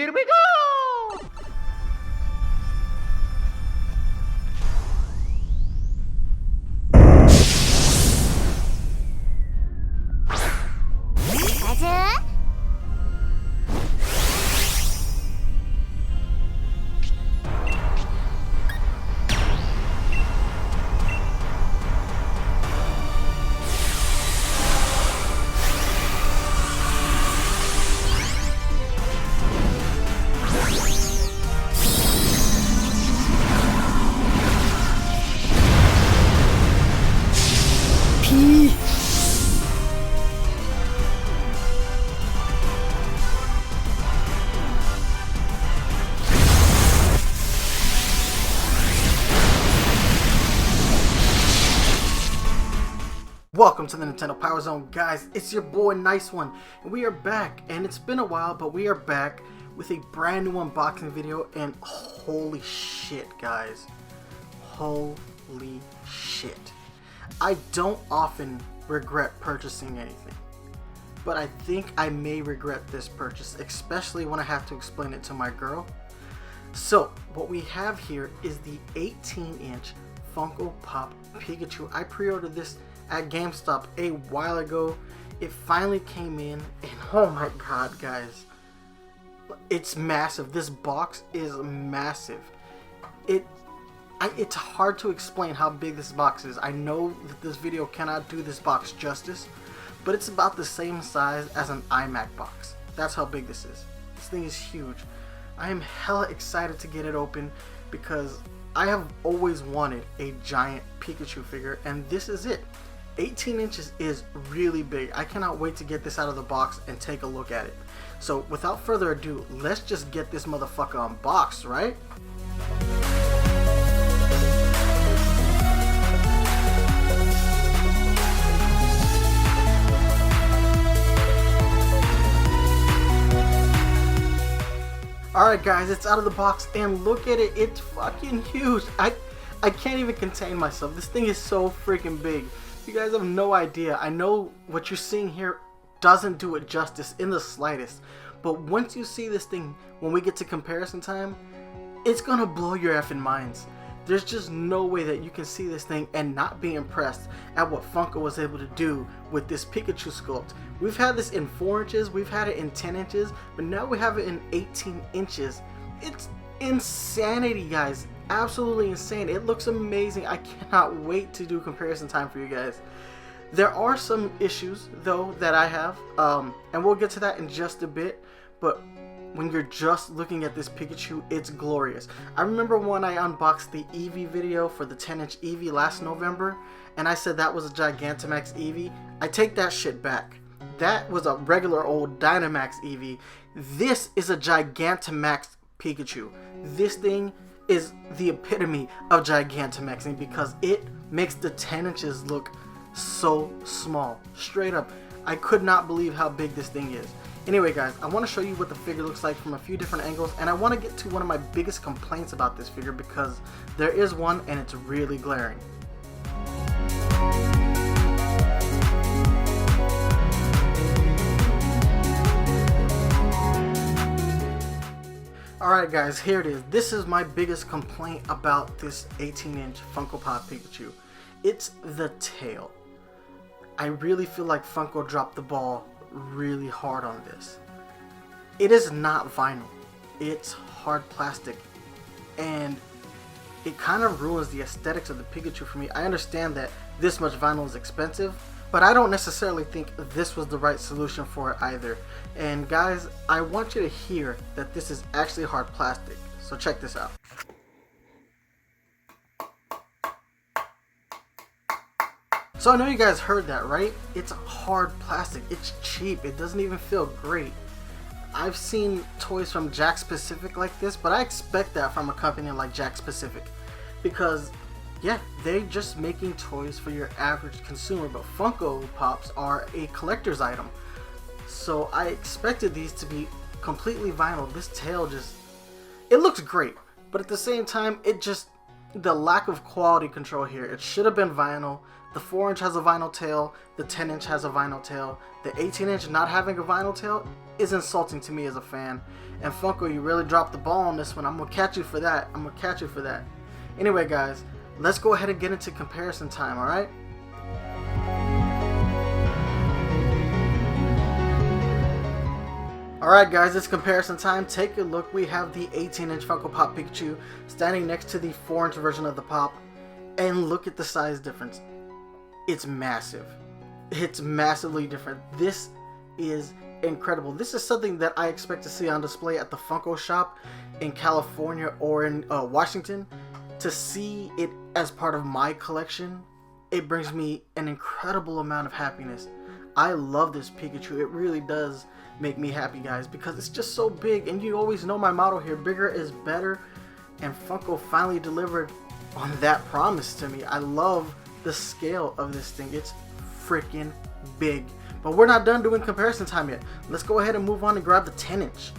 Here we go! Pikachu? Welcome to the Nintendo Power Zone, guys. It's your boy NyceOne, and we are back. And it's been a while, but we are back with a brand new unboxing video. And holy shit, guys! Holy shit! I don't often regret purchasing anything, but I think I may regret this purchase, especially when I have to explain it to my girl. So what we have here is the 18-inch Funko Pop Pikachu. I pre-ordered this at GameStop a while ago. It finally came in, and oh my god, guys, it's massive. This box is massive. It's hard to explain how big this box is. I know that this video cannot do this box justice, but it's about the same size as an iMac box. That's how big this is. This thing is huge. I am hella excited to get it open because I have always wanted a giant Pikachu figure, and this is it. 18 inches is really big. I cannot wait to get this out of the box and take a look at it. So without further ado, let's just get this motherfucker unboxed, right? Alright guys, it's out of the box, and look at it. It's fucking huge. I can't even contain myself. This thing is so freaking big. You guys have no idea. I know what you're seeing here doesn't do it justice in the slightest, but once you see this thing, when we get to comparison time, it's gonna blow your effing minds. There's just no way that you can see this thing and not be impressed at what Funko was able to do with this Pikachu sculpt. We've had this in 4 inches, we've had it in 10 inches, but now we have it in 18 inches. It's insanity, guys. Absolutely insane. It looks amazing. I cannot wait to do comparison time for you guys. There are some issues though that I have, and we'll get to that in just a bit, but when you're just looking at this Pikachu, it's glorious. I remember when I unboxed the Eevee video for the 10-inch Eevee last November, and I said that was a Gigantamax Eevee. I take that shit back. That was a regular old Dynamax Eevee. This is a Gigantamax Pikachu. This thing is the epitome of Gigantamaxing because it makes the 10 inches look so small. Straight up, I could not believe how big this thing is. Anyway guys, I want to show you what the figure looks like from a few different angles, and I want to get to one of my biggest complaints about this figure because there is one and it's really glaring. Alright guys, here it is. This is my biggest complaint about this 18-inch Funko Pop Pikachu. It's the tail. I really feel like Funko dropped the ball really hard on this. It is not vinyl. It's hard plastic. And it kind of ruins the aesthetics of the Pikachu for me. I understand that this much vinyl is expensive, but I don't necessarily think this was the right solution for it either. And guys, I want you to hear that this is actually hard plastic. So check this out. So I know you guys heard that, right? It's hard plastic. It's cheap. It doesn't even feel great. I've seen toys from Jakks Pacific like this, but I expect that from a company like Jakks Pacific because yeah, they're just making toys for your average consumer, but Funko Pops are a collector's item. So I expected these to be completely vinyl. This tail just, it looks great, but at the same time, the lack of quality control here. It should have been vinyl. The 4-inch has a vinyl tail, the 10-inch has a vinyl tail. The 18-inch not having a vinyl tail, is insulting to me as a fan. And Funko, you really dropped the ball on this one. I'm gonna catch you for that. I'm gonna catch you for that. Anyway, guys, let's go ahead and get into comparison time, alright? Alright guys, it's comparison time. Take a look. We have the 18-inch Funko Pop Pikachu standing next to the 4-inch version of the Pop. And look at the size difference. It's massive. It's massively different. This is incredible. This is something that I expect to see on display at the Funko shop in California or in Washington. To see it as part of my collection, it brings me an incredible amount of happiness. I love this Pikachu. It really does make me happy, guys, because it's just so big. And you always know my motto here, bigger is better. And Funko finally delivered on that promise to me. I love the scale of this thing. It's freaking big. But we're not done doing comparison time yet. Let's go ahead and move on and grab the 10-inch.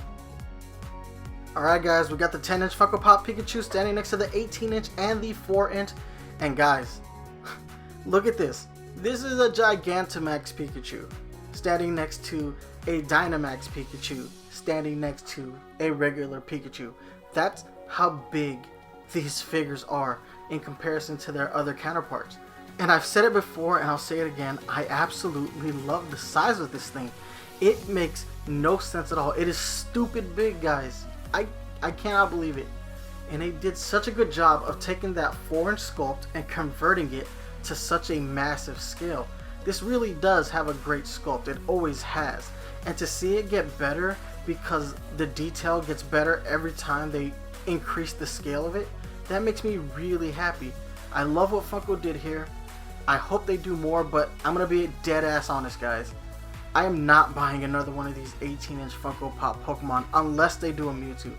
Alright guys, we got the 10-inch Funko Pop Pikachu standing next to the 18-inch and the 4-inch. And guys, look at this. This is a Gigantamax Pikachu standing next to a Dynamax Pikachu standing next to a regular Pikachu. That's how big these figures are in comparison to their other counterparts. And I've said it before and I'll say it again, I absolutely love the size of this thing. It makes no sense at all. It is stupid big, guys. I cannot believe it. And they did such a good job of taking that 4-inch sculpt and converting it to such a massive scale. This really does have a great sculpt. It always has. And to see it get better because the detail gets better every time they increase the scale of it, that makes me really happy. I love what Funko did here. I hope they do more, but I'm going to be dead ass honest, guys. I am not buying another one of these 18-inch Funko Pop Pokemon unless they do a Mewtwo.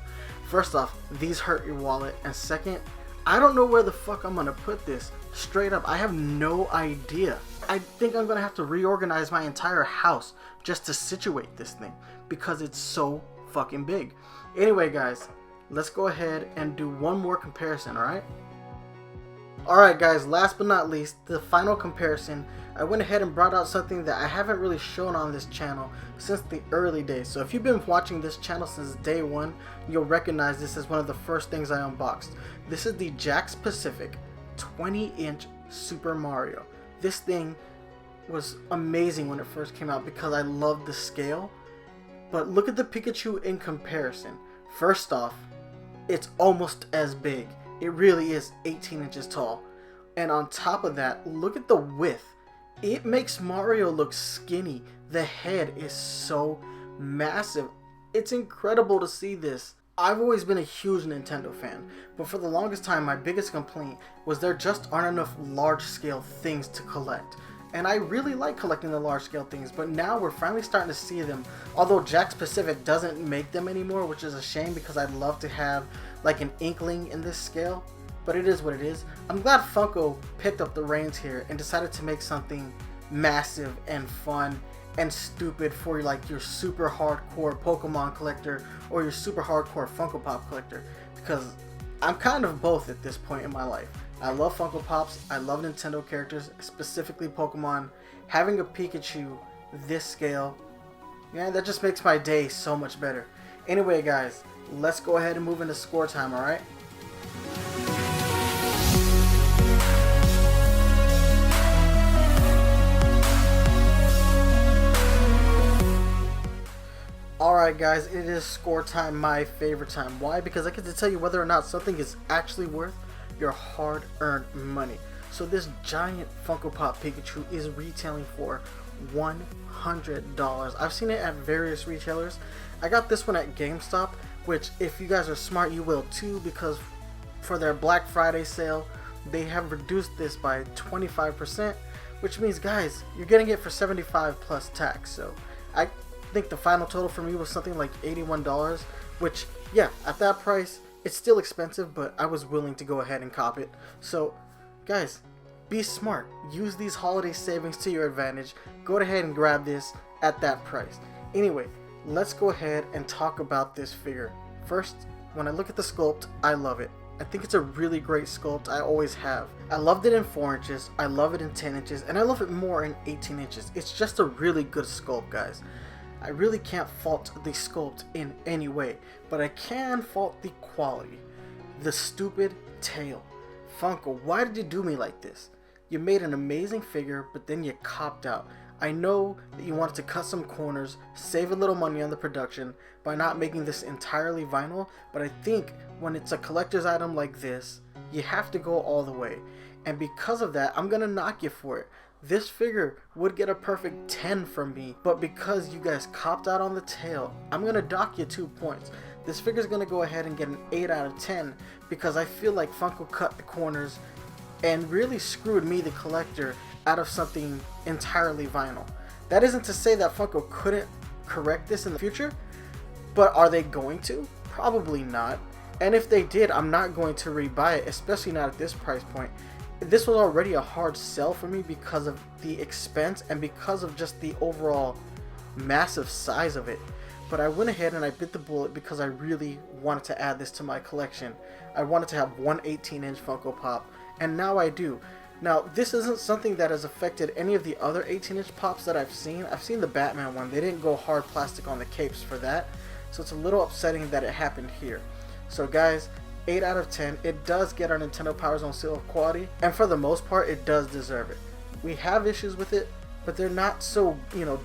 First off, these hurt your wallet, and second, I don't know where the fuck I'm going to put this. Straight up, I have no idea. I think I'm going to have to reorganize my entire house just to situate this thing because it's so fucking big. Anyway, guys, let's go ahead and do one more comparison, alright? Alright guys, last but not least, the final comparison. I went ahead and brought out something that I haven't really shown on this channel since the early days. So if you've been watching this channel since day one, you'll recognize this as one of the first things I unboxed. This is the Jakks Pacific 20-inch Super Mario. This thing was amazing when it first came out because I loved the scale. But look at the Pikachu in comparison. First off, it's almost as big. It really is 18 inches tall. And on top of that, look at the width. It makes Mario look skinny. The head is so massive. It's incredible to see this. I've always been a huge Nintendo fan, but for the longest time my biggest complaint was there just aren't enough large scale things to collect. And I really like collecting the large scale things, but now we're finally starting to see them. Although Jakks Pacific doesn't make them anymore, which is a shame because I'd love to have like an inkling in this scale. But it is what it is. I'm glad Funko picked up the reins here and decided to make something massive and fun and stupid for like your super hardcore Pokemon collector or your super hardcore Funko Pop collector, because I'm kind of both at this point in my life. I love Funko Pops, I love Nintendo characters, specifically Pokemon. Having a Pikachu this scale, yeah, that just makes my day so much better. Anyway guys, let's go ahead and move into score time, alright? Alright guys, it is score time, my favorite time. Why? Because I get to tell you whether or not something is actually worth your hard-earned money. So this giant Funko Pop Pikachu is retailing for $100. I've seen it at various retailers. I got this one at GameStop, which if you guys are smart you will too, because for their Black Friday sale they have reduced this by 25%, which means guys, you're getting it for $75 plus tax. So I think the final total for me was something like $81, which yeah, at that price it's still expensive, but I was willing to go ahead and cop it. So guys, be smart, use these holiday savings to your advantage, go ahead and grab this at that price. Anyway, let's go ahead and talk about this figure. First, when I look at the sculpt, I love it. I think it's a really great sculpt. I always have. I loved it in 4 inches, I love it in 10 inches, and I love it more in 18 inches. It's just a really good sculpt, guys. I really can't fault the sculpt in any way, but I can fault the quality. The stupid tail. Funko, why did you do me like this? You made an amazing figure, but then you copped out. I know that you wanted to cut some corners, save a little money on the production by not making this entirely vinyl, but I think when it's a collector's item like this, you have to go all the way. And because of that, I'm gonna knock you for it. This figure would get a perfect 10 from me, but because you guys copped out on the tail, I'm gonna dock you 2 points. This figure's gonna go ahead and get an 8 out of 10 because I feel like Funko cut the corners and really screwed me, the collector, out of something entirely vinyl. That isn't to say that Funko couldn't correct this in the future, but are they going to? Probably not. And if they did, I'm not going to rebuy it, especially not at this price point. This was already a hard sell for me because of the expense and because of just the overall massive size of it. But I went ahead and I bit the bullet because I really wanted to add this to my collection. I wanted to have one 18-inch Funko Pop, and now I do. Now, this isn't something that has affected any of the other 18-inch pops that I've seen. I've seen the Batman one. They didn't go hard plastic on the capes for that, so it's a little upsetting that it happened here. So guys, 8 out of 10. It does get our Nintendo Power Zone seal of quality, and for the most part, it does deserve it. We have issues with it, but they're not so,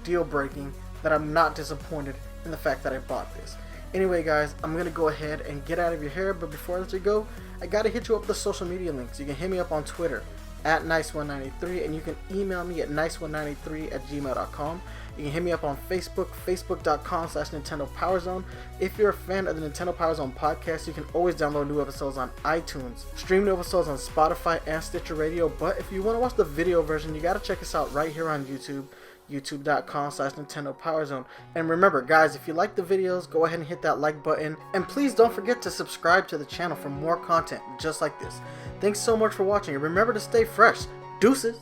deal-breaking that I'm not disappointed in the fact that I bought this. Anyway guys, I'm going to go ahead and get out of your hair, but before I let you go, I got to hit you up with the social media links. You can hit me up on Twitter at NyceOne93, and you can email me at NyceOne93@gmail.com. You can hit me up on Facebook, facebook.com/NintendoPowerZone. If you're a fan of the Nintendo Power Zone podcast, you can always download new episodes on iTunes, stream new episodes on Spotify and Stitcher Radio, but if you want to watch the video version, you got to check us out right here on YouTube, youtube.com/NintendoPowerZone. And remember guys, if you like the videos, go ahead and hit that like button, and please don't forget to subscribe to the channel for more content just like this. Thanks so much for watching, and remember to stay fresh. Deuces!